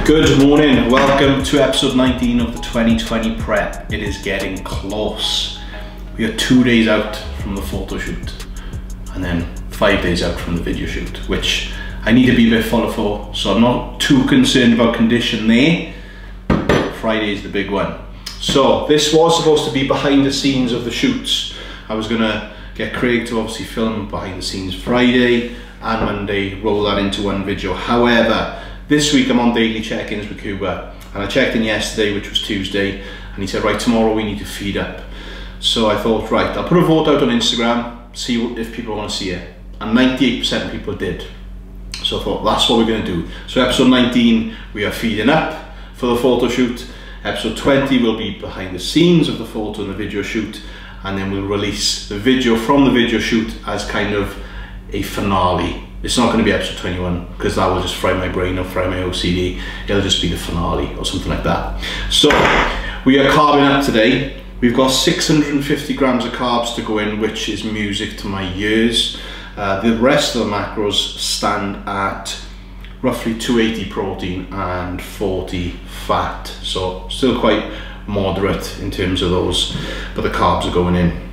Good morning, welcome to episode 19 of the 2020 prep. It is getting close. We are 2 days out from the photo shoot and then 5 days out from the video shoot, which I need to be a bit fuller for, so I'm not too concerned about condition there. Friday is the big one. So this was supposed to be behind the scenes of the shoots. I was gonna get Craig to obviously film behind the scenes Friday and Monday, roll that into one video. However, this week I'm on daily check-ins with Cuba, and I checked in yesterday, which was Tuesday, and he said, right, tomorrow we need to feed up. So I thought, right, I'll put a vote out on Instagram, see if people want to see it. And 98% of people did. So I thought, that's what we're going to do. So episode 19, we are feeding up for the photo shoot. Episode 20 will be behind the scenes of the photo and the video shoot, and then we'll release the video from the video shoot as kind of a finale. It's not going to be episode 21 because that will just fry my brain or fry my OCD. It'll just be the finale or something like that. So we are carbing up today. We've got 650 grams of carbs to go in, which is music to my ears. The rest of the macros stand at roughly 280 protein and 40 fat. So still quite moderate in terms of those, but the carbs are going in.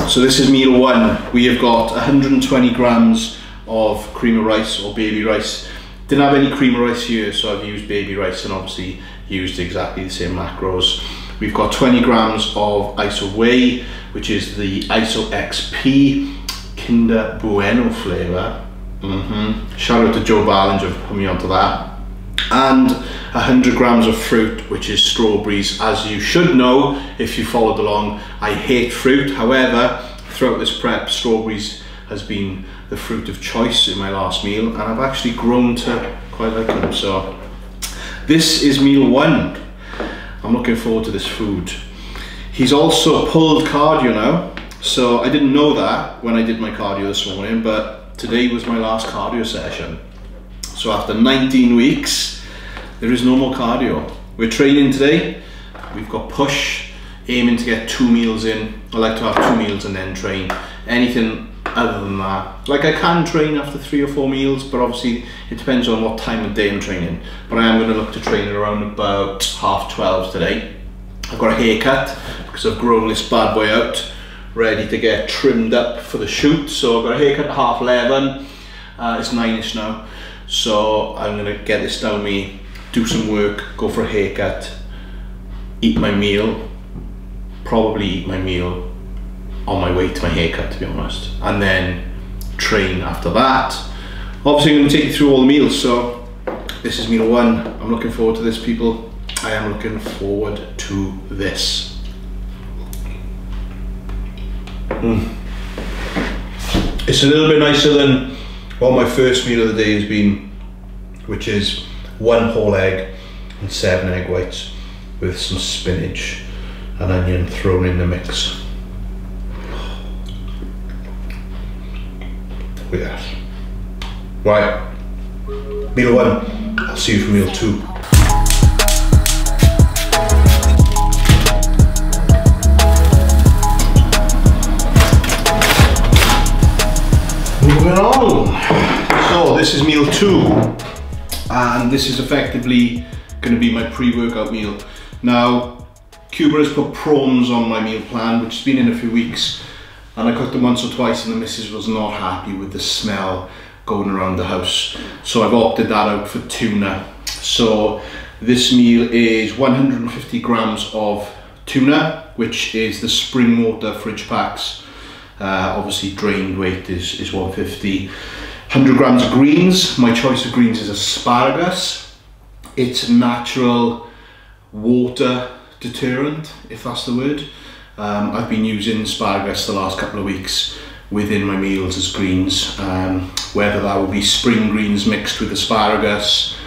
So this is meal one. We have got 120 grams of cream of rice or baby rice. Didn't have any cream of rice here, so I've used baby rice and obviously used exactly the same macros. We've got 20 grams of ISO whey, which is the ISO XP Kinder Bueno flavour. Shout out to Joe Ballinger for putting me onto that. And 100 grams of fruit, which is strawberries. As you should know, if you followed along, I hate fruit. However, throughout this prep, strawberries has been the fruit of choice in my last meal, and I've actually grown to quite like them. So this is meal one. I'm looking forward to this food. He's also pulled cardio now, so I didn't know that when I did my cardio this morning, but today was my last cardio session. So after 19 weeks, there is no more cardio. We're training today. We've got push, aiming to get 2 meals in. I like to have 2 meals and then train. Anything other than that, like I can train after 3 or 4 meals, but obviously it depends on what time of day I'm training. But I am going to look to train around about 12:30 today. I've got a haircut because I've grown this bad boy out, ready to get trimmed up for the shoot. So I've got a haircut at 11:30. It's 9ish now, so I'm going to get this down me, do some work, go for a haircut, eat my meal, probably eat my meal on my way to my haircut, to be honest, and then train after that. Obviously I'm going to take you through all the meals. So this is meal one. I'm looking forward to this, people. I am looking forward to this. It's a little bit nicer than what my first meal of the day has been, which is 1 whole egg and 7 egg whites with some spinach and onion thrown in the mix. With that. Right, meal one, I'll see you for meal two. Moving on. So this is meal two, and this is effectively going to be my pre-workout meal. Now, Cuba has put prawns on my meal plan, which has been in a few weeks. And I cooked them once or twice and the missus was not happy with the smell going around the house. So I've opted that out for tuna. So this meal is 150 grams of tuna, which is the spring water fridge packs. Obviously drained weight is 150. 100 grams of greens. My choice of greens is asparagus. It's natural water deterrent, if that's the word. I've been using asparagus the last couple of weeks within my meals as greens, whether that would be spring greens mixed with asparagus,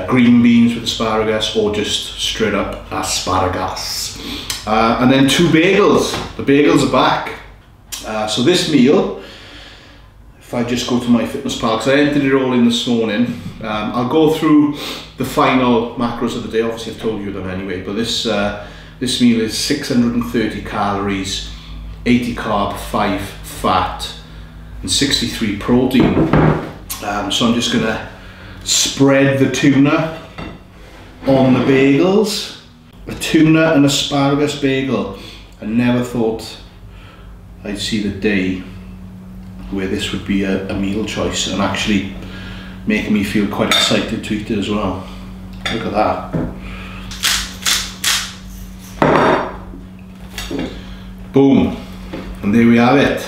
green beans with asparagus, or just straight up asparagus. And then 2 bagels. The bagels are back. So this meal, if I just go to my fitness pal, because I entered it all in this morning, I'll go through the final macros of the day. Obviously I've told you them anyway, but this meal is 630 calories, 80 carb, 5 fat, and 63 protein. So I'm just gonna spread the tuna on the bagels. A tuna and asparagus bagel. I never thought I'd see the day where this would be a meal choice, and actually making me feel quite excited to eat it as well. Look at that. Boom. And there we have it.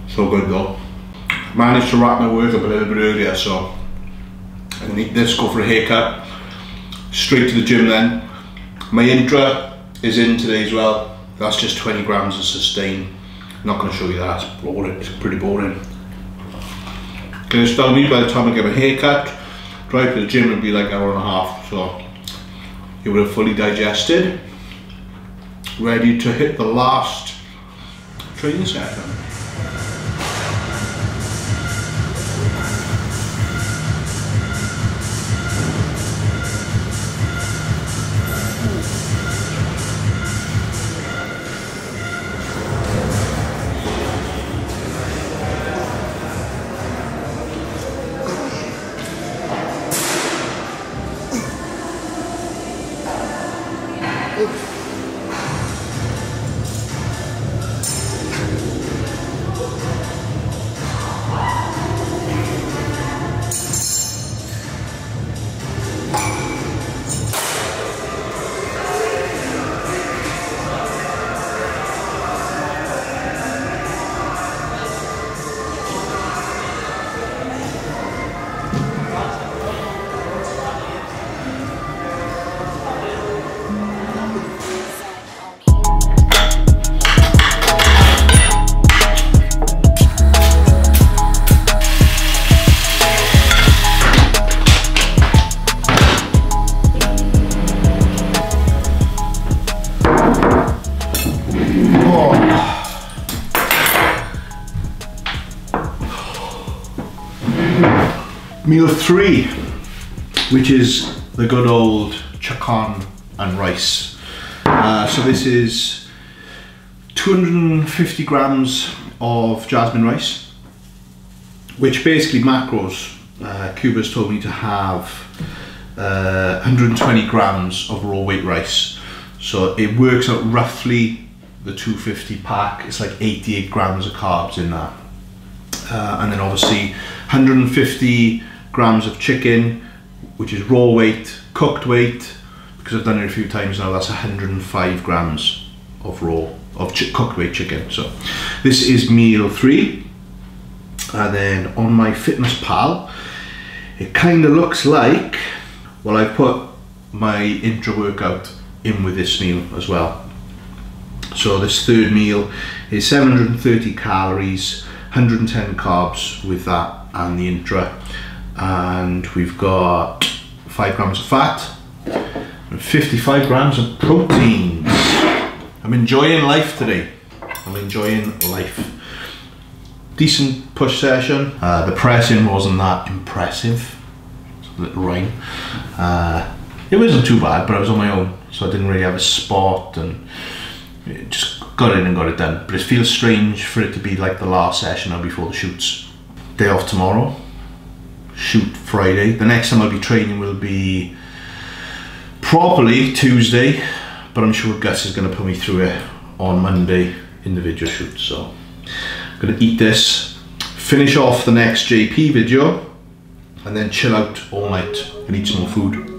So good though. Managed to wrap my work up a little bit earlier, so I'm gonna eat this, go for a haircut, straight to the gym then. My intra is in today as well. That's just 20 grams of sustain. I'm not gonna show you that, it's boring, it's pretty boring. Gonna start me by the time I get my haircut, drive to the gym, it'll be like an hour and a half, so you would have fully digested, ready to hit the last training session. Meal 3, which is the good old chicken and rice. So this is 250 grams of jasmine rice, which basically macros, Cuba's told me to have 120 grams of raw weight rice. So it works out roughly the 250 pack, it's like 88 grams of carbs in that. And then obviously 150 grams of chicken, which is raw weight, cooked weight, because I've done it a few times now, that's 105 grams of cooked weight chicken. So this is meal 3. And then on my Fitness Pal, it kind of looks like, well, I've put my intra workout in with this meal as well. So this third meal is 730 calories, 110 carbs with that and the intra. And we've got 5 grams of fat and 55 grams of proteins. I'm enjoying life today. I'm enjoying life. Decent push session. The pressing wasn't that impressive. It's a little rhyme. It wasn't too bad, but I was on my own, so I didn't really have a spot, and it just got in and got it done. But it feels strange for it to be like the last session now before the shoots. Day off tomorrow. Shoot Friday. The next time I'll be training will be probably Tuesday, but I'm sure Gus is going to put me through it on Monday in the video shoot. So I'm going to eat this, finish off the next JP video, and then chill out all night and eat some more food.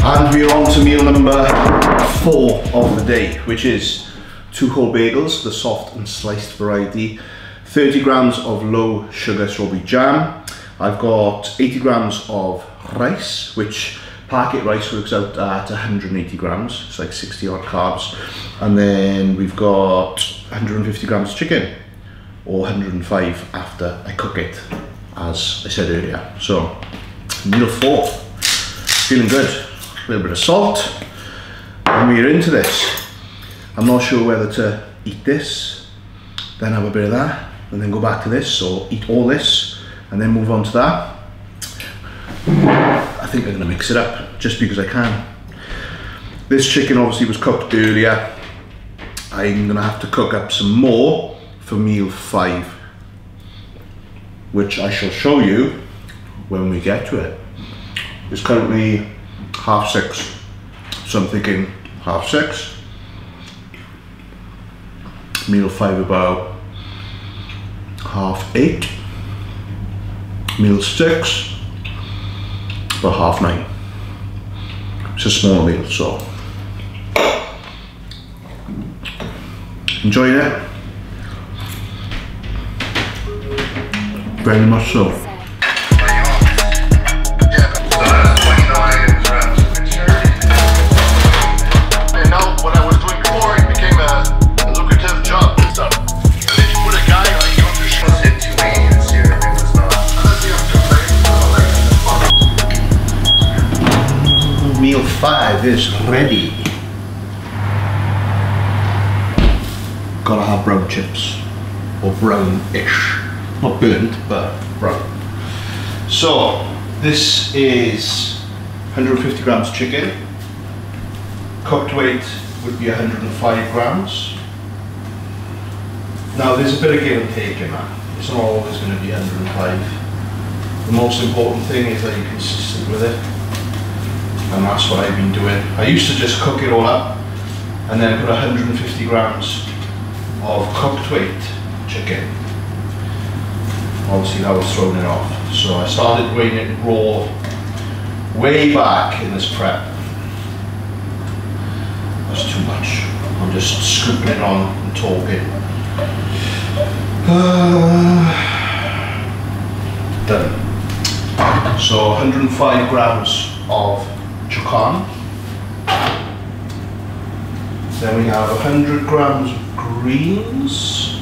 And we're on to meal number 4 of the day, which is 2 whole bagels, the soft and sliced variety, 30 grams of low sugar strawberry jam. I've got 80 grams of rice, which packet rice works out at 180 grams, it's like 60 odd carbs. And then we've got 150 grams chicken, or 105 after I cook it, as I said earlier. So, meal 4, feeling good. A little bit of salt, and we're into this. I'm not sure whether to eat this, then have a bit of that, and then go back to this, so eat all this and then move on to that. I think I'm gonna mix it up just because I can. This chicken obviously was cooked earlier. I'm gonna have to cook up some more for meal 5, which I shall show you when we get to it. It's currently 6:30, so I'm thinking 6:30. Meal 5 about 8:30. Meal 6 about 9:30. It's a small meal, so enjoying it? Very much so. Meal 5 is ready. Gotta have brown chips, or brown-ish. Not burnt, but brown. So, this is 150 grams chicken. Cooked weight would be 105 grams. Now, there's a bit of give and take in that. It's not always going to be 105. The most important thing is that you're consistent with it. And that's what I've been doing. I used to just cook it all up and then put 150 grams of cooked weight chicken. Obviously that was throwing it off. So I started doing it raw way back in this prep. That's too much. I'm just scooping it on and talking. Done. So 105 grams of chicken. Then we have 100 grams of greens.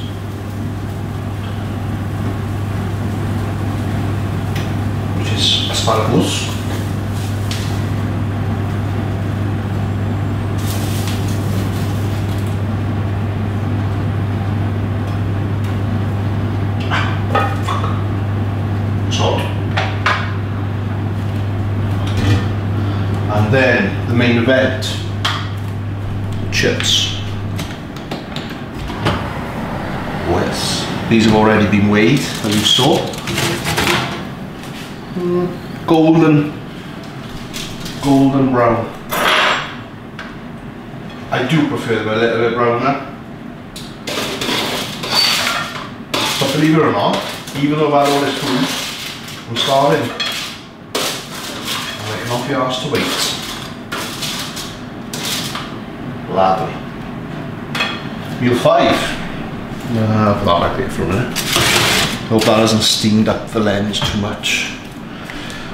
Which is asparagus. Salt. And then the main event, chips. Yes, these have already been weighed, as you saw. Golden brown. I do prefer them a little bit browner. But believe it or not, even though I've had all this food, I'm starving. Not be asked to wait. Lovely. Meal 5. Put that back there for a minute. Hope that hasn't steamed up the lens too much.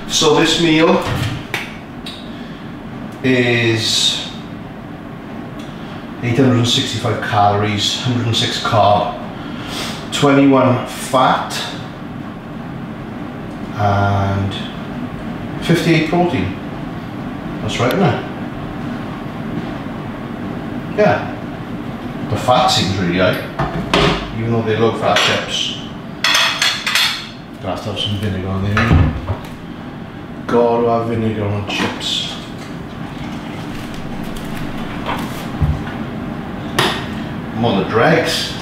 So this meal is 865 calories, 106 carb, 21 fat, and 58 protein. That's right, isn't it? Yeah. The fat seems really high, even though they're low fat chips. Gonna have to have some vinegar on there. Gotta have vinegar on chips. I'm on the dregs.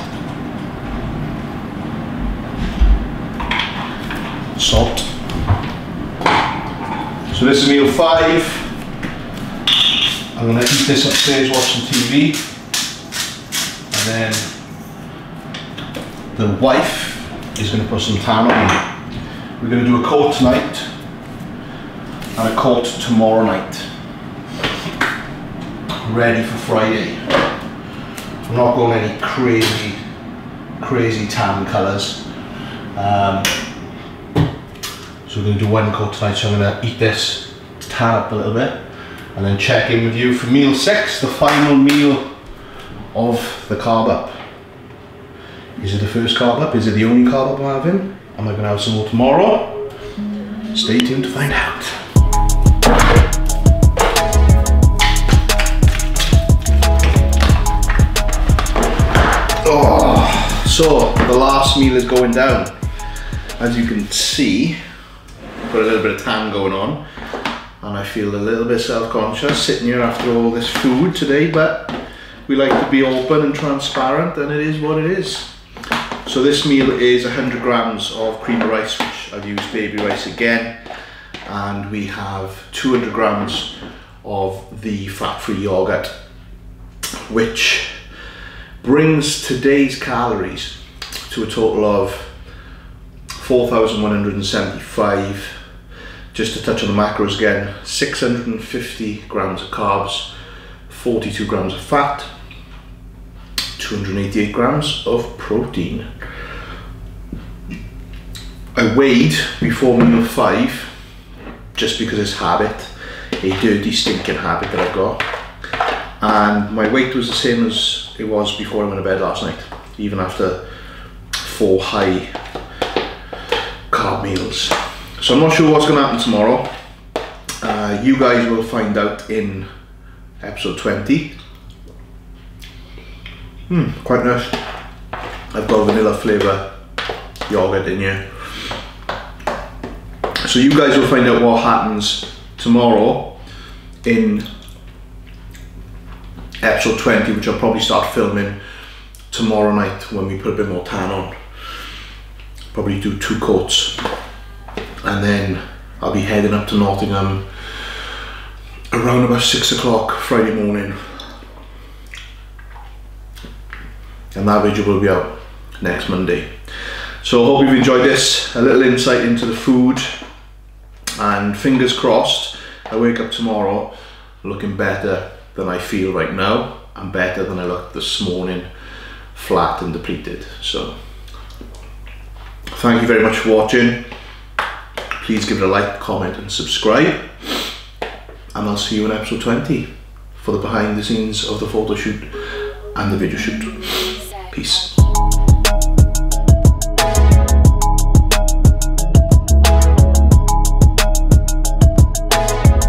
Salt. So this is meal 5. I'm going to eat this upstairs watching TV. And then the wife is going to put some tan on me. We're going to do a coat tonight and a coat tomorrow night. Ready for Friday. I'm not going any crazy tan colours. So we're going to do one coat tonight, so I'm going to eat this to tan up a little bit and then check in with you for meal 6, the final meal of the carb up. Is it the first carb up? Is it the only carb up I'm having? Am I going to have some more tomorrow? Stay tuned to find out. Oh, So the last meal is going down. As you can see, got a little bit of tan going on, and I feel a little bit self-conscious sitting here after all this food today, but we like to be open and transparent, and it is what it is. So this meal is 100 grams of cream of rice, which I've used baby rice again, and we have 200 grams of the fat-free yogurt, which brings today's calories to a total of 4,175. Just to touch on the macros again, 650 grams of carbs, 42 grams of fat, 288 grams of protein. I weighed before meal 5, just because it's habit, a dirty stinking habit that I've got. And my weight was the same as it was before I went to bed last night, even after 4 high carb meals. So I'm not sure what's going to happen tomorrow. You guys will find out in episode 20. Quite nice. I've got vanilla flavour yogurt in here. So you guys will find out what happens tomorrow in episode 20, which I'll probably start filming tomorrow night when we put a bit more tan on. Probably do 2 coats, and then I'll be heading up to Nottingham around about 6 o'clock Friday morning, and that video will be out next Monday. So I hope you've enjoyed this, a little insight into the food, and fingers crossed I wake up tomorrow looking better than I feel right now, and better than I looked this morning, flat and depleted. So thank you very much for watching. Please give it a like, comment and subscribe, and I'll see you in episode 20 for the behind the scenes of the photo shoot and the video shoot. Peace.